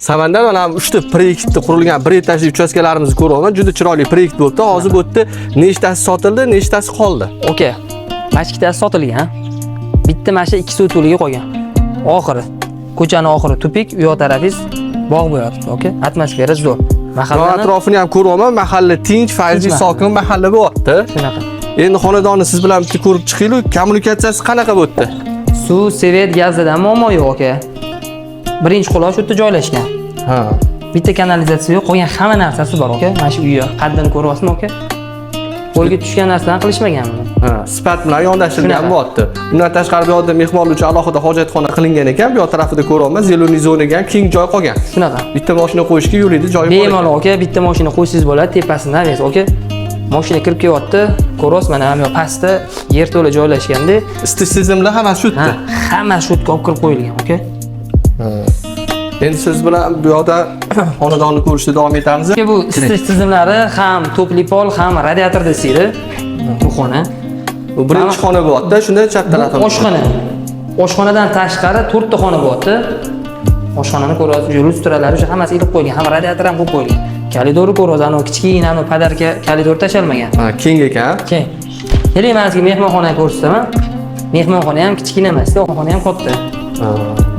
Samandar mana 3 ta proyektda qurilgan bir etajli uchastkalarimizni ko'ryapman. Juda chiroyli proyekt bo'libdi. Hozir bu yerda nechtasi sotildi, nechtasi qoldi? Okey. Mana ikkitasi sotilgan. Bitta mana shu 2 so'tuvliga qo'ygan. Oxiri. Ko'chaning oxiri tupik, u yoq tarafingiz bog' bo'lyapti, okey? Atmosfera zo'r. Mahalla atrofini ham ko'ryapman. Mahalla tinch, fayzli, sokin mahalla bo'lyapti. Shunaqa. Endi xonadonni siz bilan bitta ko'rib chiqaylik. Kommunikatsiyasi qanaqa bo'ldi? Suv, svet, gazdan muammo yo'q, okey. Birinchi quloch o'tda joylashgan. Ha. Bitta kanalizatsiya yo'q, qolgan hamma narsasi bor, okey? Mana shu uyga qaddini ko'ryapsizmi, okey? Qo'lga tushgan narsadan qilishmagan buni. Ha, sifat bilan yondashilgan bo'lyapti. Undan tashqari bu yerda mehmonlar uchun alohida hojatxona qilingan ekan. Bu yoq tarafida ko'ryapman, zeleniy zonaga keng joy qolgan. Shunaqa. Bitta mashina qo'yishga yo'laydi joyi bor. Bemalol, okey? Bitta mashina qo'ysangiz bo'ladi, tepasidan aves, okey? Mashina kirib kelyapti, ko'ryapsiz, mana ham yoq pastda yer to'la joylashganda. Isitish tizimlar hammasi shu yerda. Hamma shu yerga olib kirib qo'yilgan, okey? Endi siz bilan bu yoqda xonadonni ko'rishda davom etamiz. Bu isitish tizimlari ham topli pol, ham radiatorda isiydi. Bu xona. Bu birinchi xona bo'lyapti, shunda chap tarafim. Oshxona. Oshxonadan tashqari 4 ta xona bo'lyapti. Oshxonani ko'ryapsiz, lustralari o'sha hammasi ilib qo'yilgan, ham radiator ham qo'yib qo'yilgan. Koridorni ko'ryapsiz, ana kichkina padarka koridor tashalmagan. Ha, keng ekan. Keng. Keling, mana sizga mehmonxona ko'rsataman. Mehmonxona ham kichkina emas, mehmonxona ham katta.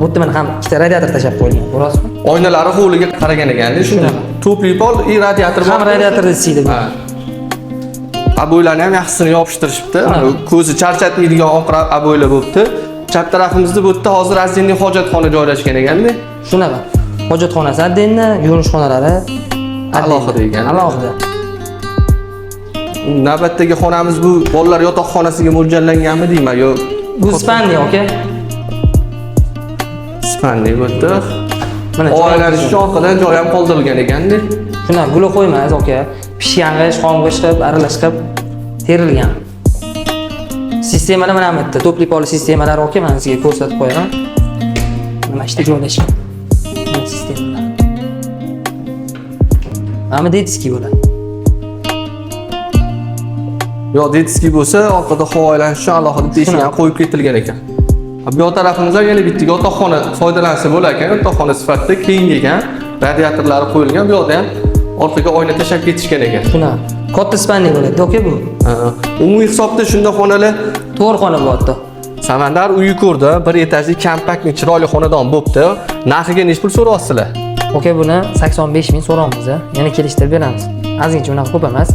Bu yerda mana ham ikkita radiator tashab qo'yilgan, ko'ryapsizmi? Oynalari hovliga qaragan ekan-da, shunda. Topli pol, radiator ham radiatorda isiydi. Ha. Aboylarni ham yaxshisini yopishtirishibdi. Ko'zi charchatmaydigan oq aboylar bo'libdi. Chap tarafimizda bu yerda hozir azdenli hojatxona joylashgan ekan-da. Shunaqa. Hojatxonasi addenni, yuvinish xonalari alohida ekan. Alohida. Navbatdagi xonamiz bu bolalar yotoqxonasiga mo'ljallanganmi deyman yo? Bu spalniya, okey? Spalniya bo'ldi. Mana oilani shoxidan joy ham qoldirilgan ekan-da. Shuna guli qo'ymaysiz, okey? Pishgang'ish, qong'ish qilib, aralash qilib terilgan. Sistemalar mana bu yerda, topli pol sistemalari, okey, men sizga ko'rsatib qo'yaman. Mana ishda joylashgan. Bu sistemalar. Mana detskiy bo'ladi. Yo, detskiy bo'lsa, orqada havo aylanishi alohida teshik ham qo'yib ketilgan ekan. Bu yoq tarafimizda yana bitta yotoqxona foydalansa bo'lar ekan. Yotoqxona sifatida keng ekan, radiatorlari qo'yilgan. Bu yoqda ham orqaga oyna tashab ketishgan ekan. Shuna. Katta spalniya bo'ladi, okey bu? Umumiy hisobda shunda xonalar 4 xona bo'lyapti. Samandar uyi ko'rdi, bir etajli kompaktli chiroyli xonadon bo'pti. Narxiga nech pul so'rayapsizlar? Okey, buni 85 ming so'raymiz, yana kelishtirib beramiz. Ozgincha unaqa ko'p emas.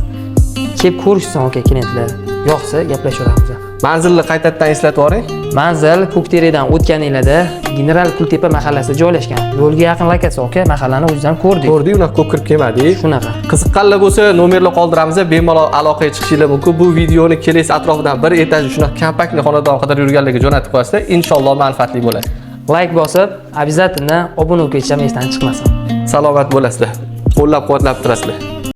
Kelib ko'rishsin, okey, klientlar. Yo'qsa gaplashaveramiz. Manzilni qaytadan eslatib yuboring. Manzil Ko'kteredan o'tganinglarda General Kultepa mahallasida joylashgan. Yo'lga yaqin lokatsiya, okey, mahallani o'zidan ko'rdik. Ko'rdik, unaqa ko'p kirib kelmadik. Shunaqa. Qiziqqanlar bo'lsa, nomerlar qoldiramiz, bemalol aloqaga chiqishinglar mumkin. Bu videoni kelesi atrofidan bir etajli shunaqa kompaktli xonadon qidirib yurganlarga jo'natib qo'yasizlar. Inshaalloh manfaatli bo'ladi. Like bosib, обязательно obuna bo'lib ketishdan esdan chiqmasin. Salomat bo'lasizlar. Qo'llab-quvvatlab turasizlar.